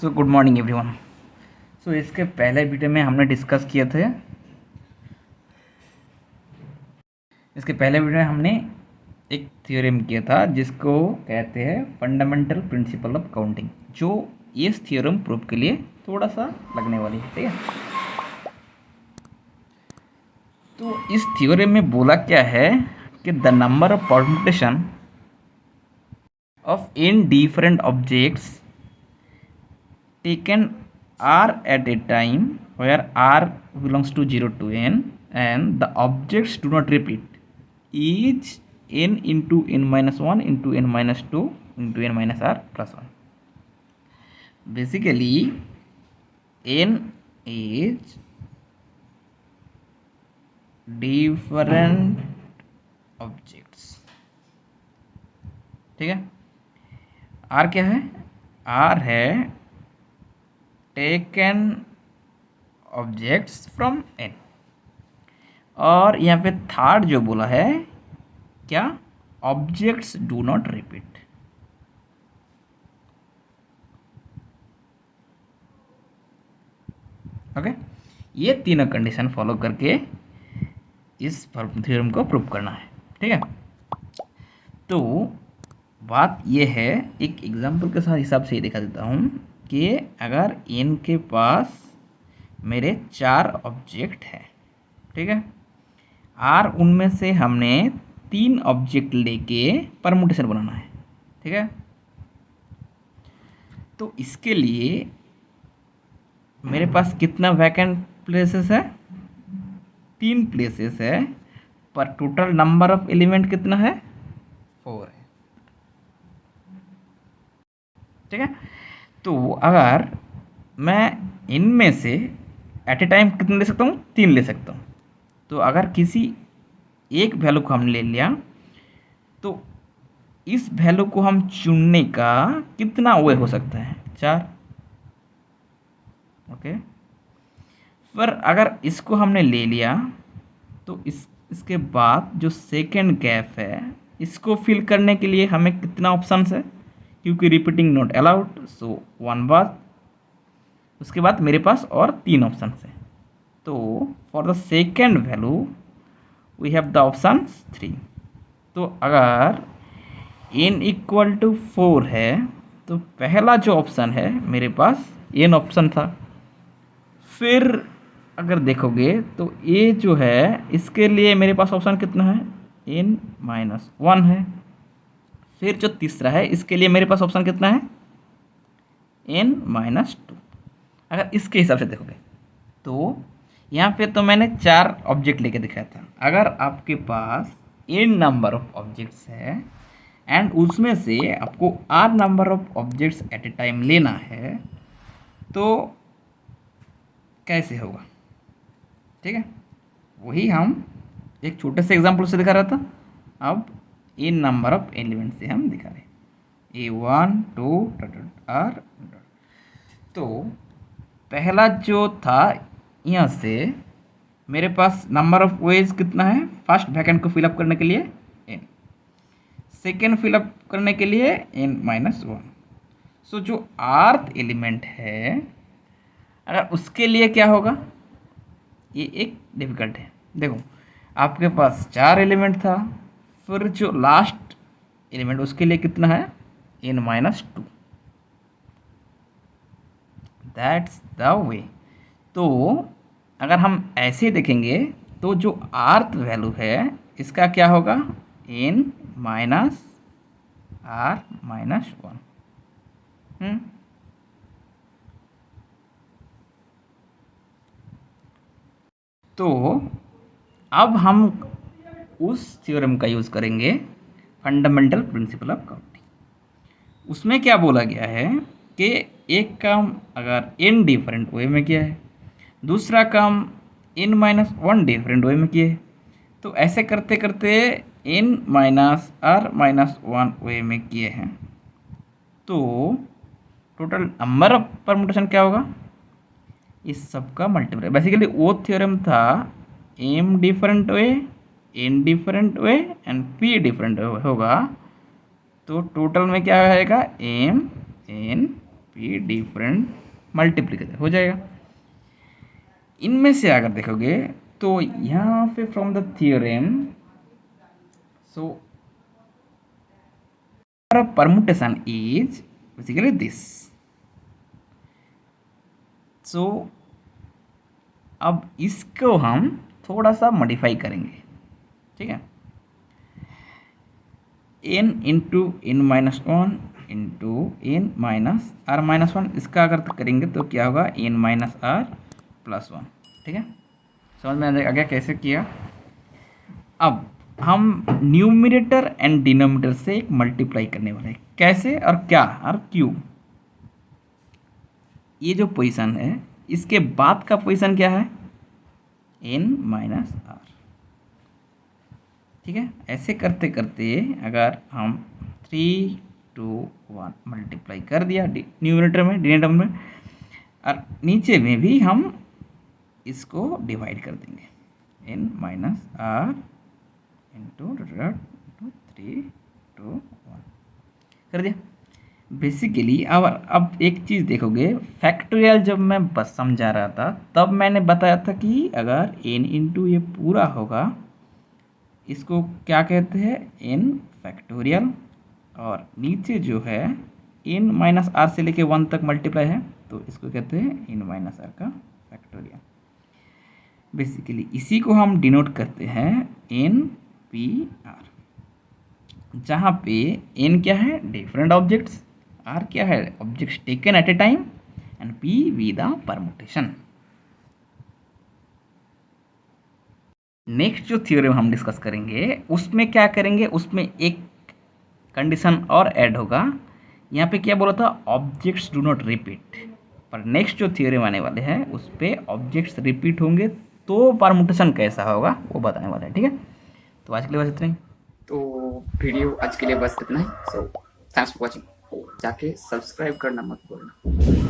सो good morning everyone. So इसके पहले video में हमने डिस्कस किए थे, इसके पहले वीडियो में हमने एक थ्योरम किया था जिसको कहते हैं फंडामेंटल प्रिंसिपल ऑफ काउंटिंग, जो इस थ्योरम प्रूफ के लिए थोड़ा सा लगने वाली है। ठीक है, तो इस थ्योरम में बोला क्या है कि the number of permutation of in different objects taken r at a time where r belongs to 0 to n and the objects do not repeat is n into n minus 1 into n minus 2 into n minus r plus 1. Basically n is different objects. ठीक है, r क्या है? r है taken objects from N, और यहाँ पे third जो बोला है क्या, objects do not repeat. Okay, ये तीनों कंडीशन फॉलो करके इस थ्योरम को प्रूव करना है। ठीक है, तो बात ये है, एक एग्जांपल के साथ हिसाब से ही दिखा देता हूँ कि अगर n के पास मेरे 4 ऑब्जेक्ट हैं, ठीक है, r उनमें से हमने 3 ऑब्जेक्ट लेके परमुटेशन बनाना है। ठीक है, तो इसके लिए मेरे पास कितना वैकेंट प्लेसेस है? 3 प्लेसेस है, पर टोटल नंबर ऑफ एलिमेंट कितना है? 4 है। ठीक है, तो अगर मैं इनमें से एट ए टाइम कितने ले सकता हूँ? 3 ले सकता हूँ। तो अगर किसी एक वैल्यू को हमने ले लिया तो इस वैल्यू को हम चुनने का कितना वे हो सकता है? 4। ओके, पर अगर इसको हमने ले लिया तो इसके बाद जो सेकेंड गैप है इसको फिल करने के लिए हमें कितना ऑप्शंस है? क्योंकि रिपीटिंग नॉट अलाउड, सो 1 बार, उसके बाद मेरे पास और 3 ऑप्शन है। तो for the second value we have the option 3। तो अगर n इक्वल टू 4 है तो पहला जो ऑप्शन है मेरे पास n ऑप्शन था। फिर अगर देखोगे तो ये जो है इसके लिए मेरे पास ऑप्शन कितना है? n माइनस 1 है। फिर जो तीसरा है इसके लिए मेरे पास ऑप्शन कितना है? n minus 2। अगर इसके हिसाब से देखोगे तो यहाँ पे तो मैंने 4 ऑब्जेक्ट लेके दिखाया था। अगर आपके पास n नंबर ऑफ ऑब्जेक्ट्स है एंड उसमें से आपको r number of objects at a time लेना है तो कैसे होगा? ठीक है, वही हम एक छोटे से एग्जांपल से दिखा रहा था। अब n नंबर ऑफ एलिमेंट से हम दिखा रहे हैं a1 2 r। तो पहला जो था यहाँ से मेरे पास नंबर ऑफ वेज कितना है? फर्स्ट वैकेंट को फिलअप करने के लिए n, सेकेंड फिलअप करने के लिए n माइनस 1। सो जो आर्थ एलिमेंट है अगर उसके लिए क्या होगा, ये एक डिफिकल्ट है। देखो आपके पास 4 एलिमेंट था, फिर जो लास्ट एलिमेंट उसके लिए कितना है? n minus 2। That's the way. तो अगर हम ऐसे देखेंगे तो जो आर्थ वैल्यू है इसका क्या होगा? n minus r minus 1। तो अब हम उस थ्योरम का यूज़ करेंगे फंडामेंटल प्रिंसिपल ऑफ काउंटिंग। उसमें क्या बोला गया है कि एक काम अगर n डिफरेंट वे में किया है, दूसरा काम n माइनस 1 डिफरेंट वे में किए, तो ऐसे करते करते n माइनस r माइनस 1 वे में किए हैं, तो टोटल नंबर ऑफ परमुटेशन क्या होगा? इस सब का मल्टीप्लाई। बेसिकली वो थ्योरम था m different way, n different way and p different way होगा, तो टोटल में क्या आएगा? m n p। P different multiplication हो जाएगा। इनमें से अगर देखोगे तो यहाँ पे from the theorem so permutation is basically this. So अब इसको हम थोड़ा सा मॉडिफाई करेंगे, ठीक है। n into n minus one into n minus r minus one, इसका अगर करेंगे तो क्या होगा n minus r plus one, ठीक है। समझ में आ गया कैसे किया। अब हम न्यूमरेटर एंड डिनोमिनेटर से एक मल्टीप्लाई करने वाले हैं, कैसे और क्या और क्यों। ये जो पोजीशन है इसके बाद का पोजीशन क्या है n माइनस आर, ठीक है। ऐसे करते करते अगर हम 3 2 1 मल्टीप्लाई कर दिया न्यूमरेटर में डिनोमिनेटर में, और नीचे में भी हम इसको डिवाइड कर देंगे n माइनस आर इंटू 3 2 1 कर दिया। बेसिकली अब एक चीज़ देखोगे, फैक्टोरियल जब मैं बस समझा रहा था तब मैंने बताया था कि अगर n इंटू ये पूरा होगा इसको क्या कहते हैं n फैक्टोरियल, और नीचे जो है n माइनस आर से लेके 1 तक मल्टीप्लाई है तो इसको कहते हैं n माइनस आर का फैक्टोरियल। बेसिकली इसी को हम डिनोट करते हैं n p r, जहाँ पे n क्या है डिफरेंट ऑब्जेक्ट्स, r क्या है objects taken at a time, and p we the permutation. Next जो थ्योरम हम डिस्कस करेंगे उसमें क्या करेंगे, उसमें एक कंडीशन और ऐड होगा। यहाँ पे क्या बोला था ऑब्जेक्ट्स डू नॉट रिपीट, पर नेक्स्ट जो थ्योरम आने वाले हैं उस पर ऑब्जेक्ट्स रिपीट होंगे तो परमुटेशन कैसा होगा वो बताने वाला है, ठीक है। तो आज के लिए बस इतना ही। तो वीडियो आज के लिए बस इतना ही। So thanks for watching. जाके सब्सक्राइब करना मत भूलना।